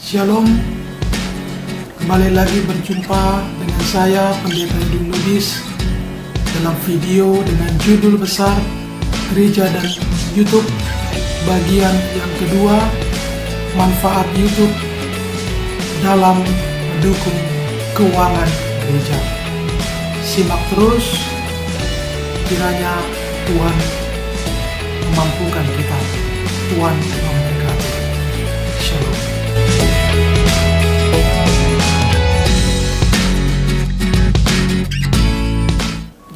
Shalom, kembali lagi berjumpa dengan saya Pendeta Edwin Lubis dalam video dengan judul besar Gereja dan YouTube bagian yang kedua, manfaat YouTube dalam mendukung keuangan gereja. Simak terus, kiranya Tuhan memampukan kita. Tuhan memberkati. Shalom.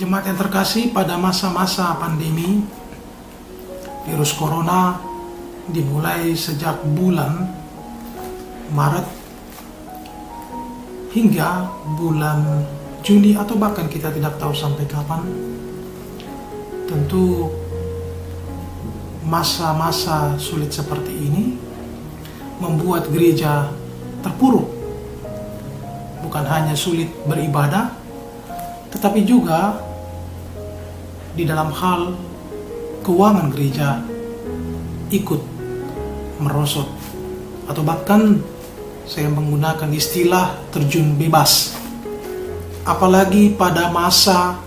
Jemaat yang terkasih, pada masa-masa pandemi virus corona dimulai sejak bulan Maret hingga bulan Juni atau bahkan kita tidak tahu sampai kapan. Tentu masa-masa sulit seperti ini membuat gereja terpuruk. Bukan hanya sulit beribadah, tetapi juga di dalam hal keuangan gereja ikut merosot, atau bahkan saya menggunakan istilah terjun bebas. Apalagi pada masa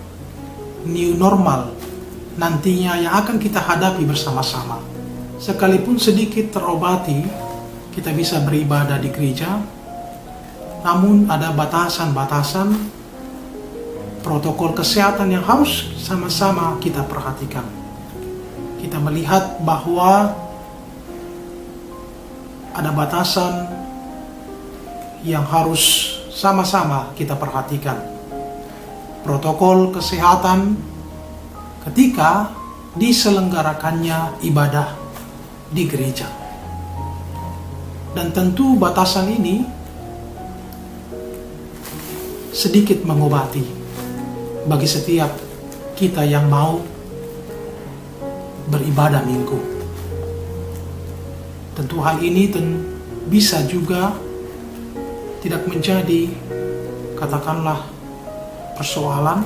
new normal nantinya yang akan kita hadapi bersama-sama. Sekalipun sedikit terobati, kita bisa beribadah di gereja, namun ada batasan-batasan protokol kesehatan yang harus sama-sama kita perhatikan. Kita melihat bahwa ada batasan yang harus sama-sama kita perhatikan. Protokol kesehatan ketika diselenggarakannya ibadah di gereja. Dan tentu batasan ini sedikit mengobati bagi setiap kita yang mau beribadah minggu. Tentu hal ini bisa juga tidak menjadi, katakanlah, persoalan,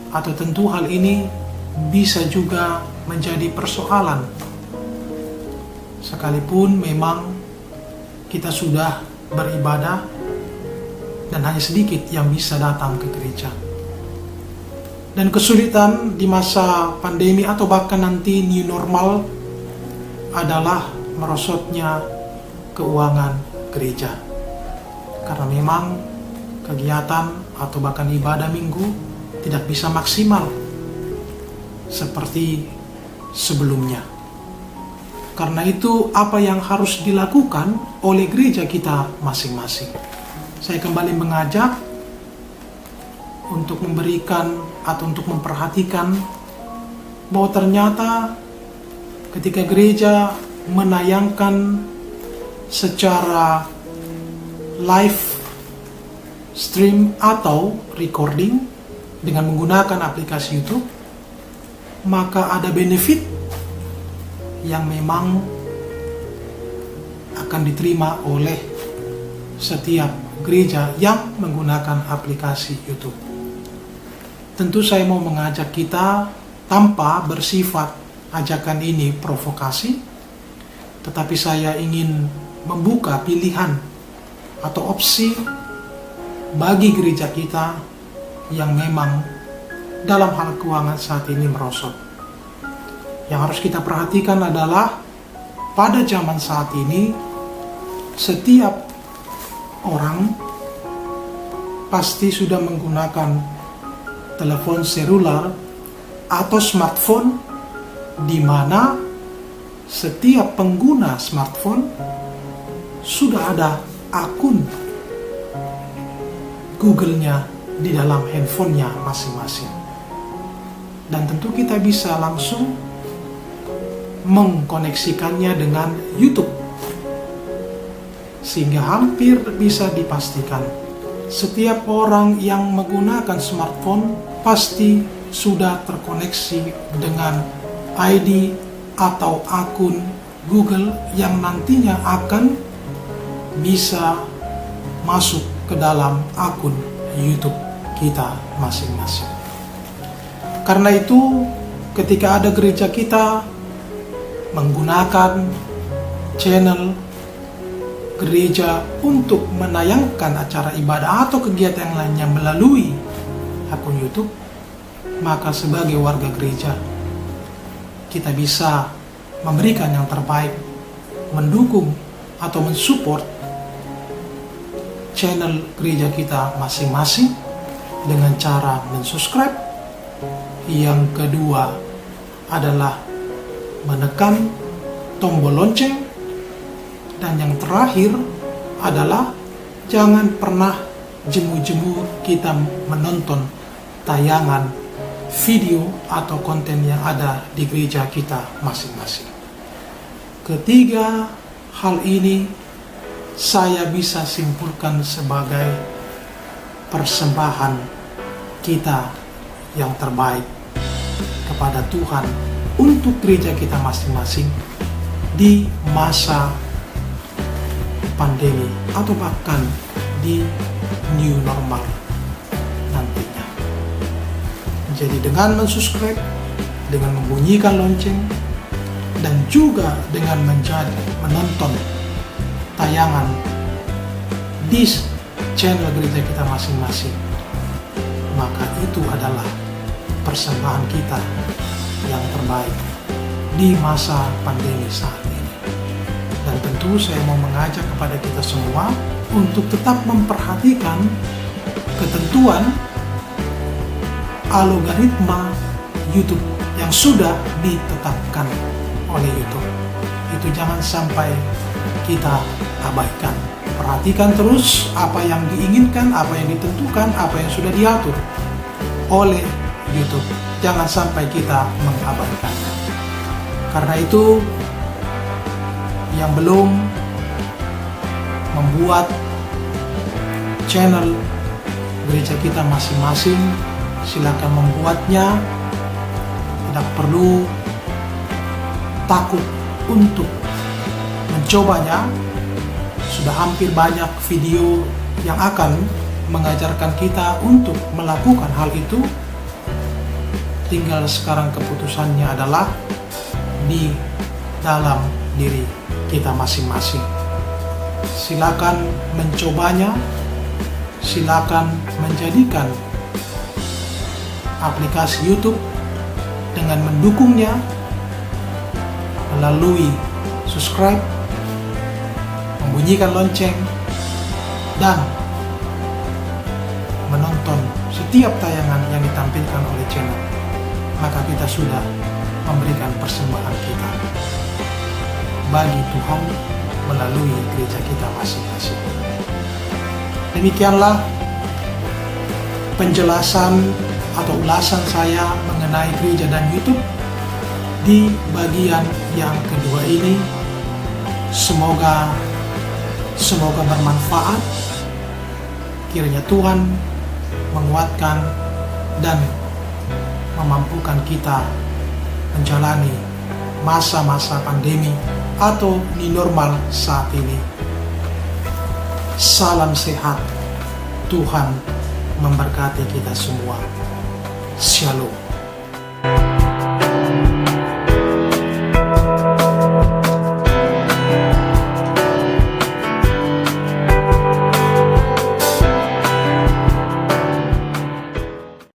atau tentu hal ini bisa juga menjadi persoalan sekalipun memang kita sudah beribadah dan hanya sedikit yang bisa datang ke gereja. Dan kesulitan di masa pandemi atau bahkan nanti new normal adalah merosotnya keuangan gereja. Karena memang kegiatan atau bahkan ibadah minggu tidak bisa maksimal seperti sebelumnya. Karena itu apa yang harus dilakukan oleh gereja kita masing-masing? Saya kembali mengajak untuk memberikan atau untuk memperhatikan bahwa ternyata ketika gereja menayangkan secara live stream atau recording dengan menggunakan aplikasi YouTube, maka ada benefit yang memang akan diterima oleh setiap gereja yang menggunakan aplikasi YouTube. Tentu saya mau mengajak kita tanpa bersifat ajakan ini provokasi, tetapi saya ingin membuka pilihan atau opsi bagi gereja kita yang memang dalam hal keuangan saat ini merosot. Yang harus kita perhatikan adalah pada zaman saat ini setiap orang pasti sudah menggunakan telepon seluler atau smartphone, di mana setiap pengguna smartphone sudah ada akun Google-nya di dalam handphonenya masing-masing. Dan tentu kita bisa langsung mengkoneksikannya dengan YouTube, sehingga hampir bisa dipastikan setiap orang yang menggunakan smartphone pasti sudah terkoneksi dengan ID atau akun Google yang nantinya akan bisa masuk ke dalam akun YouTube kita masing-masing. Karena itu, ketika ada gereja kita menggunakan channel gereja untuk menayangkan acara ibadah atau kegiatan lainnya melalui akun YouTube, maka sebagai warga gereja kita bisa memberikan yang terbaik, mendukung atau mensupport channel gereja kita masing-masing dengan cara mensubscribe. Yang kedua adalah menekan tombol lonceng. Dan yang terakhir adalah jangan pernah jemu-jemu kita menonton tayangan video atau konten yang ada di gereja kita masing-masing. Ketiga hal ini saya bisa simpulkan sebagai persembahan kita yang terbaik kepada Tuhan untuk gereja kita masing-masing di masa pandemi atau bahkan di new normal nantinya. Jadi dengan mensubscribe, dengan membunyikan lonceng, dan juga dengan menonton tayangan di channel gereja kita masing-masing, maka itu adalah persembahan kita yang terbaik di masa pandemi saat ini. Dan tentu saya mau mengajak kepada kita semua untuk tetap memperhatikan ketentuan algoritma YouTube yang sudah ditetapkan oleh YouTube. Itu jangan sampai kita abaikan. Perhatikan terus apa yang diinginkan, apa yang ditentukan, apa yang sudah diatur oleh YouTube. Jangan sampai kita mengabaikannya. Karena itu, yang belum membuat channel gereja kita masing-masing, silakan membuatnya. Tidak perlu takut untuk mencobanya. Sudah hampir banyak video yang akan mengajarkan kita untuk melakukan hal itu. Tinggal sekarang keputusannya adalah di dalam diri kita masing-masing. Silakan mencobanya, silakan menjadikan aplikasi YouTube dengan mendukungnya melalui subscribe, membunyikan lonceng, dan menonton setiap tayangan yang ditampilkan oleh channel. Maka kita sudah memberikan persembahan kita bagi Tuhan melalui gereja kita masing-masing. Demikianlah penjelasan atau ulasan saya mengenai gereja dan YouTube di bagian yang kedua ini. Semoga bermanfaat. Kiranya Tuhan menguatkan dan memampukan kita menjalani masa-masa pandemi atau new normal saat ini. Salam sehat. Tuhan memberkati kita semua. Shalom.